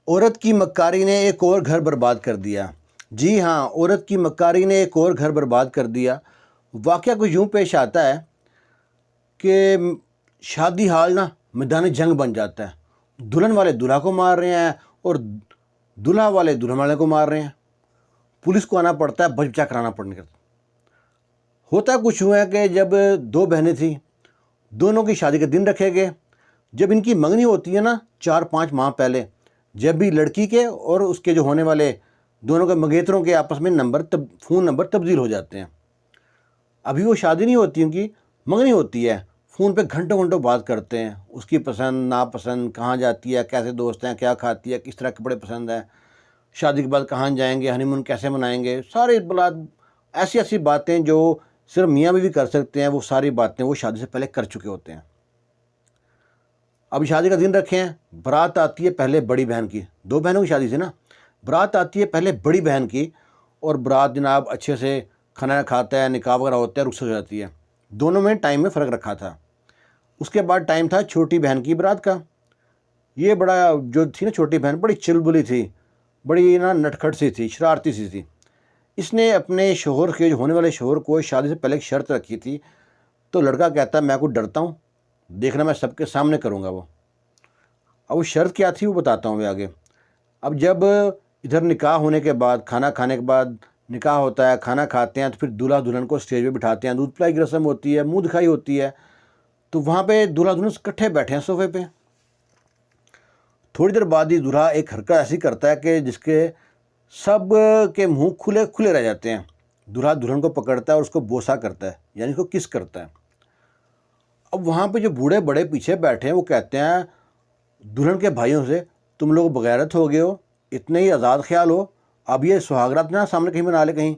عورت کی مکاری نے ایک اور گھر برباد کر دیا۔ جی ہاں، عورت کی مکاری نے ایک اور گھر برباد کر دیا۔ واقعہ کچھ یوں پیش آتا ہے کہ شادی حال میدان جنگ بن جاتا ہے۔ دلہن والے دلہا کو مار رہے ہیں اور دلہا والے دلہن والے کو مار رہے ہیں۔ پولیس کو آنا پڑتا ہے، بچ بچا کرانا پڑنے کا۔ ہوتا کچھ ہوا ہے کہ جب دو بہنیں تھیں، دونوں کی شادی کے دن رکھے گئے۔ جب ان کی منگنی ہوتی ہے 4-5 ماہ پہلے، جب بھی لڑکی کے اور اس کے جو ہونے والے دونوں کے منگیتروں کے آپس میں فون نمبر تبدیل ہو جاتے ہیں۔ ابھی وہ شادی نہیں ہوتی، ان کی منگنی ہوتی ہے۔ فون پہ گھنٹوں گھنٹوں بات کرتے ہیں، اس کی پسند ناپسند، کہاں جاتی ہے، کیسے دوست ہیں، کیا کھاتی ہے، کس طرح کپڑے پسند ہیں، شادی کے بعد کہاں جائیں گے، ہنی مون کیسے منائیں گے، سارے بلاد ایسی باتیں جو صرف میاں بیوی کر سکتے ہیں، وہ ساری باتیں وہ شادی سے پہلے کر چکے ہوتے ہیں۔ اب شادی کا دن رکھے ہیں، برات آتی ہے پہلے بڑی بہن کی، دو بہنوں کی شادی تھی برات آتی ہے پہلے بڑی بہن کی، اور برات جناب اچھے سے کھانا کھاتا ہے، نکاح وغیرہ ہوتا ہے، رخصت ہو جاتی ہے۔ دونوں میں ٹائم میں فرق رکھا تھا۔ اس کے بعد ٹائم تھا چھوٹی بہن کی برات کا۔ یہ بڑا جو تھی چھوٹی بہن بڑی چلبلی تھی، بڑی نٹکھٹ سی تھی، شرارتی سی تھی۔ اس نے اپنے شوہر کے جو ہونے والے شوہر کو شادی سے پہلے ایک شرط رکھی تھی۔ تو لڑکا کہتا ہے میں کوئی ڈرتا ہوں، دیکھنا میں سب کے سامنے کروں گا وہ۔ اب وہ شرط کیا تھی وہ بتاتا ہوں میں آگے۔ اب جب ادھر نکاح ہونے کے بعد، کھانا کھانے کے بعد نکاح ہوتا ہے، کھانا کھاتے ہیں، تو پھر دلہا دلہن کو اسٹیج پہ بٹھاتے ہیں، دودھ پلائی کی رسم ہوتی ہے، منہ دکھائی ہوتی ہے۔ تو وہاں پہ دلہا دلہن اکٹھے بیٹھے ہیں صوفے پہ۔ تھوڑی دیر بعد ہی دلہا ایک حرکت ایسی کرتا ہے کہ جس کے سب کے منہ کھلے کھلے رہ جاتے ہیں۔ دلہا دلہن کو پکڑتا ہے اور اس کو بوسہ کرتا ہے، یعنی اس کو کس کرتا ہے۔ اب وہاں پہ جو بوڑھے بڑے پیچھے بیٹھے ہیں وہ کہتے ہیں دلہن کے بھائیوں سے، تم لوگ بغیرت ہو گئے ہو، اتنے ہی آزاد خیال ہو، اب یہ سہاگرات سامنے کہیں بنا لے، کہیں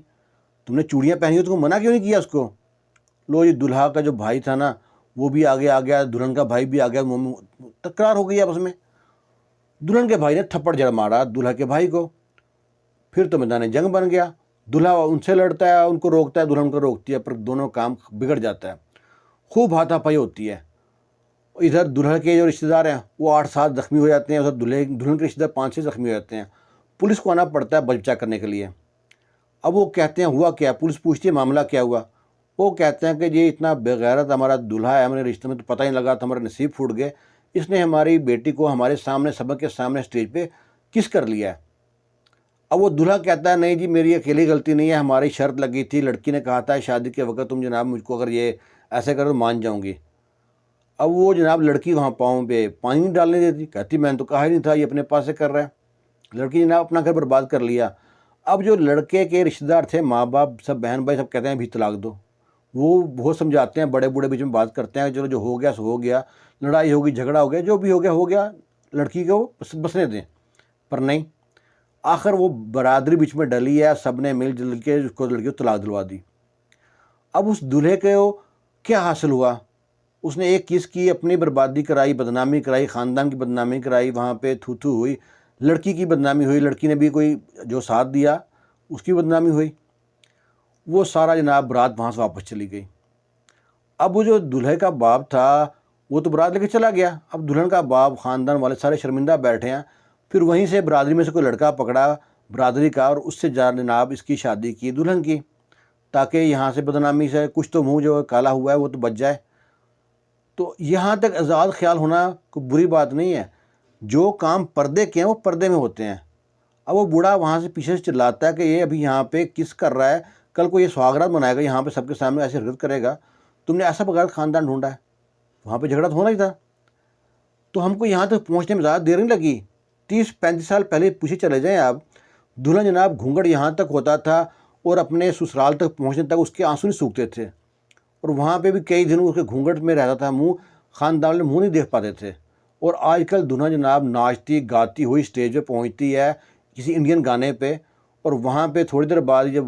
تم نے چوڑیاں پہنی ہو تو منع کیوں نہیں کیا اس کو؟ لو یہ دلہا کا جو بھائی تھا وہ بھی آگے آ گیا، دلہن کا بھائی بھی آ گیا، تکرار ہو گئی آپس میں۔ دلہن کے بھائی نے تھپڑ جڑ مارا دلہا کے بھائی کو۔ پھر تو میدان جنگ بن گیا۔ دلہا ان سے لڑتا ہے، ان کو روکتا ہے، دلہن کو روکتی ہے، پر دونوں کام بگڑ جاتا ہے، خوب ہاتھا پائی ہوتی ہے۔ ادھر دلہا کے جو رشتہ دار ہیں وہ 8-7 زخمی ہو جاتے ہیں، ادھر دلہن کے رشتہ دار 5-6 زخمی ہو جاتے ہیں۔ پولیس کو آنا پڑتا ہے بچا کرنے کے لیے۔ اب وہ کہتے ہیں ہوا کیا؟ پولیس پوچھتی ہے معاملہ کیا ہوا؟ وہ کہتے ہیں کہ یہ اتنا بغیرت ہمارا دلہا ہے، ہمارے رشتے میں تو پتہ ہی لگا تھا، ہمارے نصیب پھوٹ گئے، اس نے ہماری بیٹی کو ہمارے سامنے سب کے سامنے اسٹیج پہ کس کر لیا ہے۔ اب وہ دلہا کہتا ہے نہیں جی میری اکیلی غلطی نہیں ہے، ہماری شرط لگی تھی، لڑکی نے کہا تھا شادی کے وقت تم جناب مجھ کو اگر یہ ایسے کرو مان جاؤں گی۔ اب وہ جناب لڑکی وہاں پاؤں پہ پانی نہیں ڈالنے دیتی، کہتی میں نے تو کہا ہی نہیں تھا، یہ اپنے پاس سے کر رہا ہے۔ لڑکی جناب اپنا گھر برباد کر لیا۔ اب جو لڑکے کے رشتہ دار تھے، ماں باپ سب، بہن بھائی سب کہتے ہیں بھی طلاق دو۔ وہ بہت سمجھاتے ہیں، بڑے بوڑھے بیچ میں بات کرتے ہیں، چلو جو ہو گیا سو ہو گیا، لڑائی ہوگی جھگڑا ہو گیا، جو بھی ہو گیا، لڑکی کو بسنے دیں۔ پر نہیں، آخر وہ برادری بیچ میں ڈلی ہے، سب نے مل جل کے اس کو لڑکی کو طلاق دلوا دی۔ اب اس دلہے کو کیا حاصل ہوا؟ اس نے ایک چیز کی، اپنی بربادی کرائی، بدنامی کرائی، خاندان کی بدنامی کرائی، وہاں پہ تھو تھو ہوئی، لڑکی کی بدنامی ہوئی، لڑکی نے بھی کوئی جو ساتھ دیا اس کی بدنامی ہوئی۔ وہ سارا جناب برات وہاں سے واپس چلی گئی۔ اب وہ جو دلہے کا باپ تھا وہ تو برات لے کے چلا گیا، اب دلہن کا باپ، خاندان والے سارے شرمندہ بیٹھے ہیں۔ پھر وہیں سے برادری میں سے کوئی لڑکا پکڑا برادری کا، اور اس سے جناب اس کی شادی کی دلہن کی، تاکہ یہاں سے بدنامی سے کچھ تو منہ جو کالا ہوا ہے وہ تو بچ جائے۔ تو یہاں تک آزاد خیال ہونا کوئی بری بات نہیں ہے، جو کام پردے کے ہیں وہ پردے میں ہوتے ہیں۔ اب وہ بوڑھا وہاں سے پیچھے سے چلاتا ہے کہ یہ ابھی یہاں پہ کس کر رہا ہے، کل کو یہ سہاگرات منائے گا، یہاں پہ سب کے سامنے ایسی حرکت کرے گا، تم نے ایسا بغیرت خاندان ڈھونڈا ہے۔ وہاں پہ جھگڑا تو ہونا ہی تھا۔ تو ہم کو یہاں تک پہنچنے میں زیادہ دیر نہیں لگی، 30-35 سال پہلے پیچھے چلے جائیں آپ، دلہن جناب گھونگھٹ یہاں تک ہوتا تھا اور اپنے سسرال تک پہنچنے تک اس کے آنسو نہیں سوکھتے تھے، اور وہاں پہ بھی کئی دنوں اس کے گھونگھٹ میں رہتا تھا منہ، خاندان میں منہ نہیں دیکھ پاتے تھے۔ اور آج کل دلہن جناب ناچتی گاتی ہوئی اسٹیج پہ پہنچتی ہے کسی انڈین گانے پہ، اور وہاں پہ تھوڑی دیر بعد جب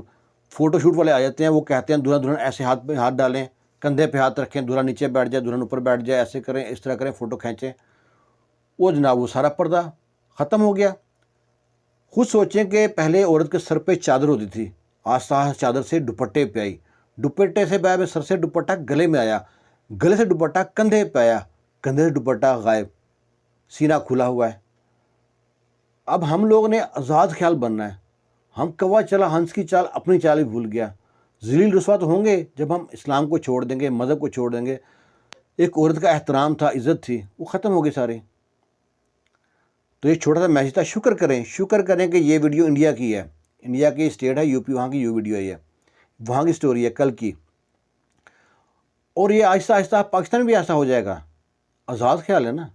فوٹو شوٹ والے آ جاتے ہیں وہ کہتے ہیں دلہن ایسے ہاتھ پہ ہاتھ ڈالیں، کندھے پہ ہاتھ رکھیں، دلہا نیچے بیٹھ جائے، دلہن اوپر بیٹھ جائے، ایسے کریں، اس طرح کریں، فوٹو کھینچیں۔ وہ جناب وہ سارا پردہ ختم ہو گیا۔ خود سوچیں کہ پہلے عورت کے سر پہ چادر ہوتی تھی، آہستہ آہستہ چادر سے دوپٹے پہ آئی، دوپٹے سے بعد سر سے دوپٹہ گلے میں آیا، گلے سے دوپٹہ کندھے پہ آیا، کندھے سے دوپٹہ غائب، سینہ کھلا ہوا ہے۔ اب ہم لوگ نے آزاد خیال بننا ہے. ہم کوا چلا ہنس کی چال اپنی چال ہی بھول گیا. ذلیل رسوا تو ہوں گے جب ہم اسلام کو چھوڑ دیں گے, مذہب کو چھوڑ دیں گے. ایک عورت کا احترام تھا, عزت تھی, وہ ختم ہو گئی سارے. تو یہ چھوٹا سا میسج تھا. شکر کریں کہ یہ ویڈیو انڈیا کی ہے, انڈیا کی اسٹیٹ ہے یو پی, وہاں کی یہ ویڈیو ہے, یہ وہاں کی سٹوری ہے کل کی. اور یہ آہستہ آہستہ پاکستان بھی ایسا ہو جائے گا. آزاد خیال ہے نا,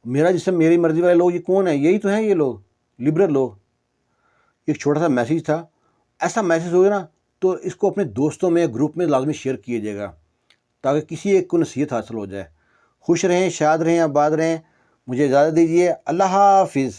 میرا جسم میری مرضی والے لوگ یہ کون ہیں؟ یہی تو ہیں یہ لوگ, لبرل لوگ. ایک چھوٹا سا میسیج تھا. ایسا میسیج ہوگا نا تو اس کو اپنے دوستوں میں, گروپ میں لازمی شیئر کیجیے گا تاکہ کسی ایک کو نصیحت حاصل ہو جائے. خوش رہیں, شاد رہیں, آباد رہیں. مجھے اجازت دیجیے. اللہ حافظ.